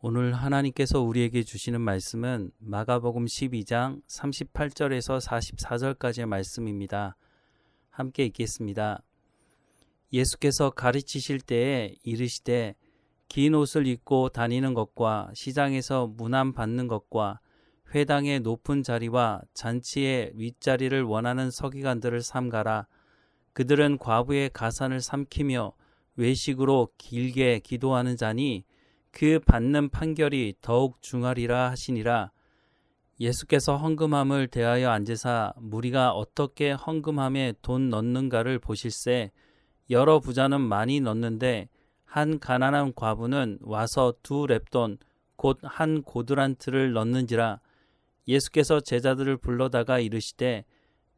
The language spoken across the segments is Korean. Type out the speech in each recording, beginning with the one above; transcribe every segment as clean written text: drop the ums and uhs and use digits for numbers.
오늘 하나님께서 우리에게 주시는 말씀은 마가복음 12장 38절에서 44절까지의 말씀입니다. 함께 읽겠습니다. 예수께서 가르치실 때에 이르시되 긴 옷을 입고 다니는 것과 시장에서 문안 받는 것과 회당의 높은 자리와 잔치의 윗자리를 원하는 서기관들을 삼가라. 그들은 과부의 가산을 삼키며 외식으로 길게 기도하는 자니 그 받는 판결이 더욱 중하리라 하시니라. 예수께서 헌금함을 대하여 앉으사 무리가 어떻게 헌금함에 돈 넣는가를 보실세. 여러 부자는 많이 넣는데 한 가난한 과부는 와서 2렙돈 곧 한 고드란트를 넣는지라. 예수께서 제자들을 불러다가 이르시되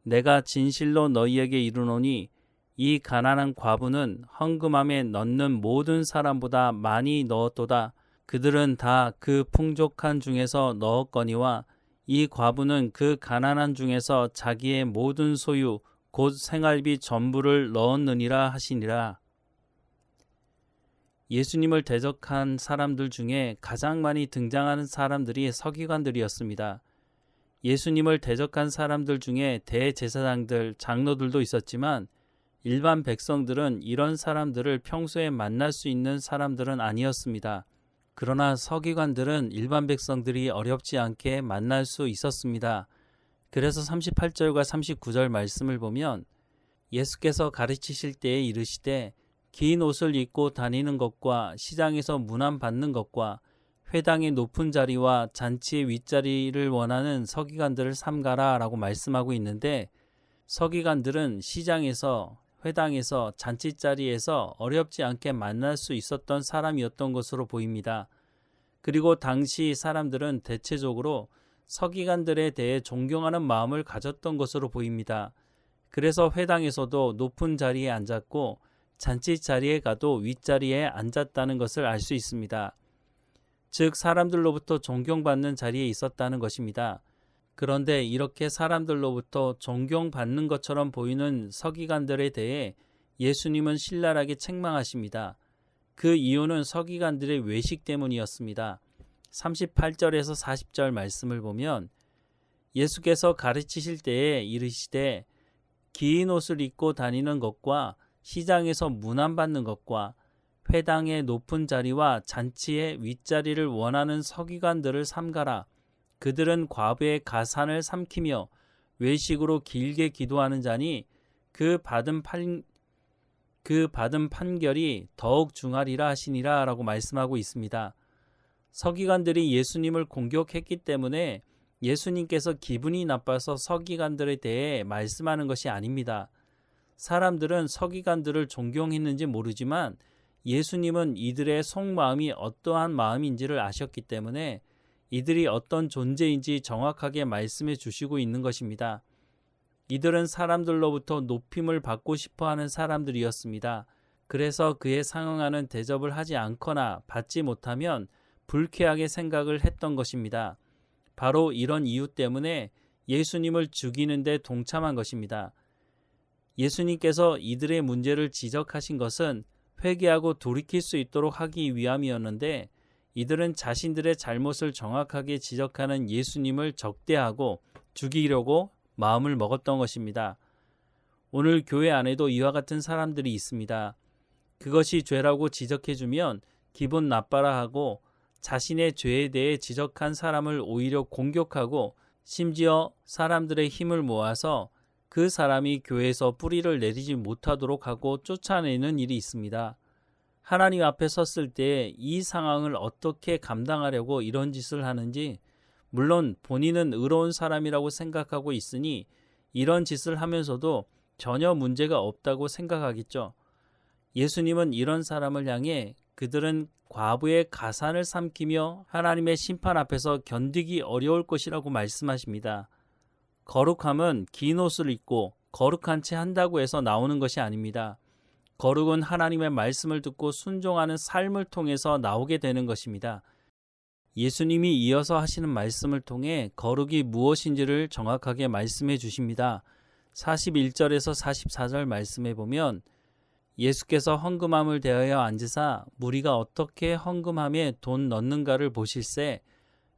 내가 진실로 너희에게 이르노니 이 가난한 과부는 헌금함에 넣는 모든 사람보다 많이 넣었도다. 그들은 다 그 풍족한 중에서 넣었거니와 이 과부는 그 가난한 중에서 자기의 모든 소유 곧 생활비 전부를 넣었느니라 하시니라. 예수님을 대적한 사람들 중에 가장 많이 등장하는 사람들이 서기관들이었습니다. 예수님을 대적한 사람들 중에 대제사장들, 장로들도 있었지만 일반 백성들은 이런 사람들을 평소에 만날 수 있는 사람들은 아니었습니다. 그러나 서기관들은 일반 백성들이 어렵지 않게 만날 수 있었습니다. 그래서 38절과 39절 말씀을 보면 예수께서 가르치실 때에 이르시되 긴 옷을 입고 다니는 것과 시장에서 문안 받는 것과 회당의 높은 자리와 잔치의 윗자리를 원하는 서기관들을 삼가라 라고 말씀하고 있는데, 서기관들은 시장에서, 회당에서, 잔치자리에서 어렵지 않게 만날 수 있었던 사람이었던 것으로 보입니다. 그리고 당시 사람들은 대체적으로 서기관들에 대해 존경하는 마음을 가졌던 것으로 보입니다. 그래서 회당에서도 높은 자리에 앉았고 잔치자리에 가도 윗자리에 앉았다는 것을 알 수 있습니다. 즉 사람들로부터 존경받는 자리에 있었다는 것입니다. 그런데 이렇게 사람들로부터 존경받는 것처럼 보이는 서기관들에 대해 예수님은 신랄하게 책망하십니다. 그 이유는 서기관들의 외식 때문이었습니다. 38절에서 40절 말씀을 보면 예수께서 가르치실 때에 이르시되 긴 옷을 입고 다니는 것과 시장에서 문안 받는 것과 회당의 높은 자리와 잔치의 윗자리를 원하는 서기관들을 삼가라. 그들은 과부의 가산을 삼키며 외식으로 길게 기도하는 자니 그 받은 판결이 더욱 중하리라 하시니라 라고 말씀하고 있습니다. 서기관들이 예수님을 공격했기 때문에 예수님께서 기분이 나빠서 서기관들에 대해 말씀하는 것이 아닙니다. 사람들은 서기관들을 존경했는지 모르지만 예수님은 이들의 속마음이 어떠한 마음인지를 아셨기 때문에 이들이 어떤 존재인지 정확하게 말씀해 주시고 있는 것입니다. 이들은 사람들로부터 높임을 받고 싶어하는 사람들이었습니다. 그래서 그에 상응하는 대접을 하지 않거나 받지 못하면 불쾌하게 생각을 했던 것입니다. 바로 이런 이유 때문에 예수님을 죽이는 데 동참한 것입니다. 예수님께서 이들의 문제를 지적하신 것은 회개하고 돌이킬 수 있도록 하기 위함이었는데 이들은 자신들의 잘못을 정확하게 지적하는 예수님을 적대하고 죽이려고 마음을 먹었던 것입니다. 오늘 교회 안에도 이와 같은 사람들이 있습니다. 그것이 죄라고 지적해주면 기분 나빠라 하고 자신의 죄에 대해 지적한 사람을 오히려 공격하고 심지어 사람들의 힘을 모아서 그 사람이 교회에서 뿌리를 내리지 못하도록 하고 쫓아내는 일이 있습니다. 하나님 앞에 섰을 때 이 상황을 어떻게 감당하려고 이런 짓을 하는지, 물론 본인은 의로운 사람이라고 생각하고 있으니 이런 짓을 하면서도 전혀 문제가 없다고 생각하겠죠. 예수님은 이런 사람을 향해 그들은 과부의 가산을 삼키며 하나님의 심판 앞에서 견디기 어려울 것이라고 말씀하십니다. 거룩함은 긴 옷을 입고 거룩한 채 한다고 해서 나오는 것이 아닙니다. 거룩은 하나님의 말씀을 듣고 순종하는 삶을 통해서 나오게 되는 것입니다. 예수님이 이어서 하시는 말씀을 통해 거룩이 무엇인지를 정확하게 말씀해 주십니다. 41절에서 44절 말씀에 보면 예수께서 헌금함을 대하여 앉으사 무리가 어떻게 헌금함에 돈 넣는가를 보실세.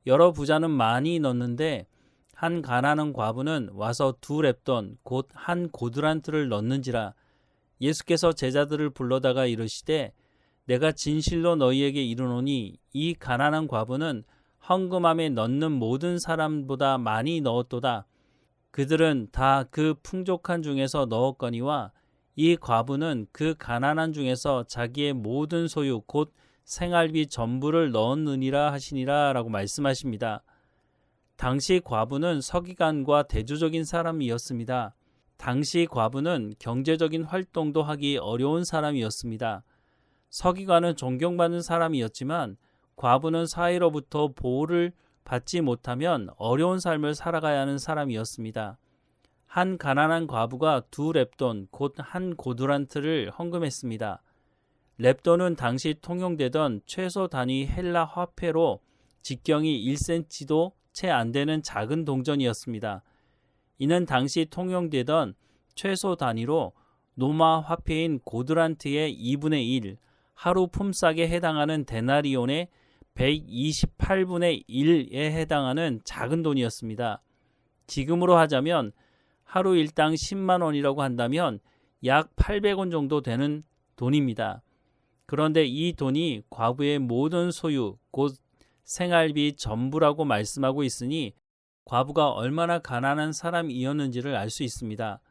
여러 부자는 많이 넣는데 한 가난한 과부는 와서 2렙돈 곧 한 고두란트를 넣는지라. 예수께서 제자들을 불러다가 이르시되 내가 진실로 너희에게 이르노니 이 가난한 과부는 헌금함에 넣는 모든 사람보다 많이 넣었도다. 그들은 다 그 풍족한 중에서 넣었거니와 이 과부는 그 가난한 중에서 자기의 모든 소유 곧 생활비 전부를 넣었느니라 하시니라 라고 말씀하십니다. 당시 과부는 서기관과 대조적인 사람이었습니다. 당시 과부는 경제적인 활동도 하기 어려운 사람이었습니다. 서기관은 존경받는 사람이었지만 과부는 사회로부터 보호를 받지 못하면 어려운 삶을 살아가야 하는 사람이었습니다. 한 가난한 과부가 2렙돈 곧 한 고두란트를 헌금했습니다. 렙돈은 당시 통용되던 최소 단위 헬라 화폐로 직경이 1cm도 채 안 되는 작은 동전이었습니다. 이는 당시 통용되던 최소 단위로 로마 화폐인 고두란트의 2분의 1, 하루 품삯에 해당하는 데나리온의 128분의 1에 해당하는 작은 돈이었습니다. 지금으로 하자면 하루 일당 10만 원이라고 한다면 약 800원 정도 되는 돈입니다. 그런데 이 돈이 과부의 모든 소유, 곧 생활비 전부라고 말씀하고 있으니 과부가 얼마나 가난한 사람이었는지를 알 수 있습니다.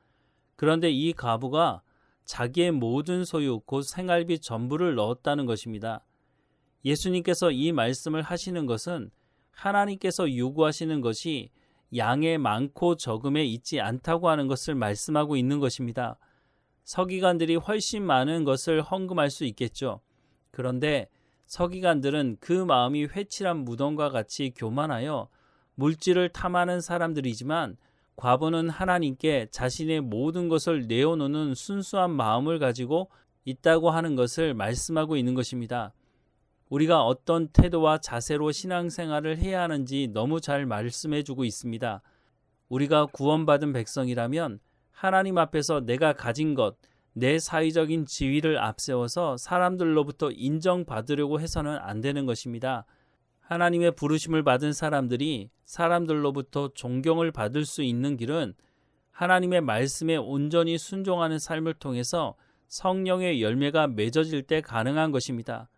그런데 이 과부가 자기의 모든 소유, 곧 생활비 전부를 넣었다는 것입니다. 예수님께서 이 말씀을 하시는 것은 하나님께서 요구하시는 것이 양의 많고 적음에 있지 않다고 하는 것을 말씀하고 있는 것입니다. 서기관들이 훨씬 많은 것을 헌금할 수 있겠죠. 그런데 서기관들은 그 마음이 회칠한 무덤과 같이 교만하여 물질을 탐하는 사람들이지만 과부는 하나님께 자신의 모든 것을 내어놓는 순수한 마음을 가지고 있다고 하는 것을 말씀하고 있는 것입니다. 우리가 어떤 태도와 자세로 신앙생활을 해야 하는지 너무 잘 말씀해주고 있습니다. 우리가 구원받은 백성이라면 하나님 앞에서 내가 가진 것, 내 사회적인 지위를 앞세워서 사람들로부터 인정받으려고 해서는 안 되는 것입니다. 하나님의 부르심을 받은 사람들이 사람들로부터 존경을 받을 수 있는 길은 하나님의 말씀에 온전히 순종하는 삶을 통해서 성령의 열매가 맺어질 때 가능한 것입니다.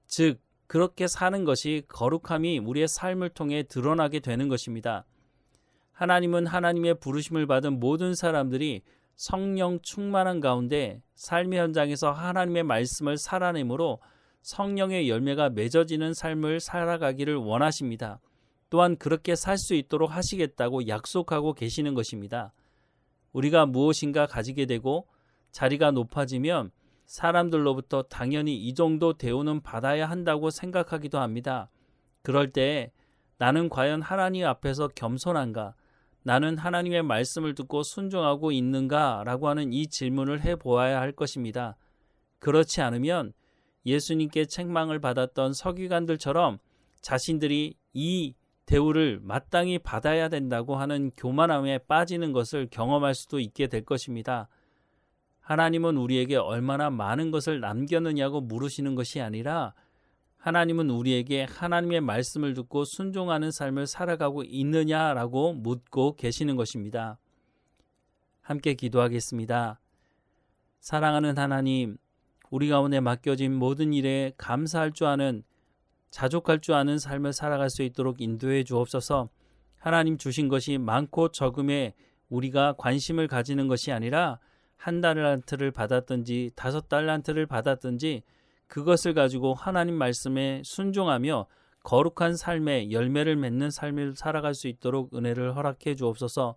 즉, 그렇게 사는 것이 거룩함이 우리의 삶을 통해 드러나게 되는 것입니다. 하나님은 하나님의 부르심을 받은 모든 사람들이 성령 충만한 가운데 삶의 현장에서 하나님의 말씀을 살아내므로 성령의 열매가 맺어지는 삶을 살아가기를 원하십니다. 또한 그렇게 살 수 있도록 하시겠다고 약속하고 계시는 것입니다. 우리가 무엇인가 가지게 되고 자리가 높아지면 사람들로부터 당연히 이 정도 대우는 받아야 한다고 생각하기도 합니다. 그럴 때 나는 과연 하나님 앞에서 겸손한가? 나는 하나님의 말씀을 듣고 순종하고 있는가? 라고 하는 이 질문을 해보아야 할 것입니다. 그렇지 않으면 예수님께 책망을 받았던 서기관들처럼 자신들이 이 대우를 마땅히 받아야 된다고 하는 교만함에 빠지는 것을 경험할 수도 있게 될 것입니다. 하나님은 우리에게 얼마나 많은 것을 남겼느냐고 물으시는 것이 아니라 하나님은 우리에게 하나님의 말씀을 듣고 순종하는 삶을 살아가고 있느냐라고 묻고 계시는 것입니다. 함께 기도하겠습니다. 사랑하는 하나님, 우리 가운데 맡겨진 모든 일에 감사할 줄 아는, 자족할 줄 아는 삶을 살아갈 수 있도록 인도해 주옵소서. 하나님 주신 것이 많고 적음에 우리가 관심을 가지는 것이 아니라 1달란트를 받았든지 5달란트를 받았든지 그것을 가지고 하나님 말씀에 순종하며 거룩한 삶의 열매를 맺는 삶을 살아갈 수 있도록 은혜를 허락해 주옵소서.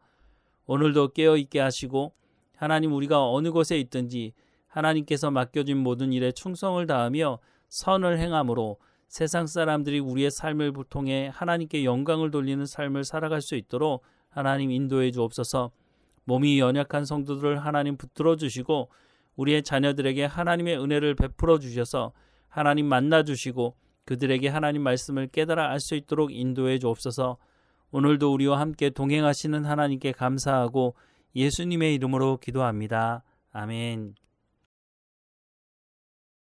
오늘도 깨어있게 하시고 하나님 우리가 어느 곳에 있든지 하나님께서 맡겨진 모든 일에 충성을 다하며 선을 행함으로 세상 사람들이 우리의 삶을 통해 하나님께 영광을 돌리는 삶을 살아갈 수 있도록 하나님 인도해 주옵소서. 몸이 연약한 성도들을 하나님 붙들어 주시고 우리의 자녀들에게 하나님의 은혜를 베풀어 주셔서 하나님 만나 주시고 그들에게 하나님 말씀을 깨달아 알 수 있도록 인도해 주옵소서. 오늘도 우리와 함께 동행하시는 하나님께 감사하고 예수님의 이름으로 기도합니다. 아멘.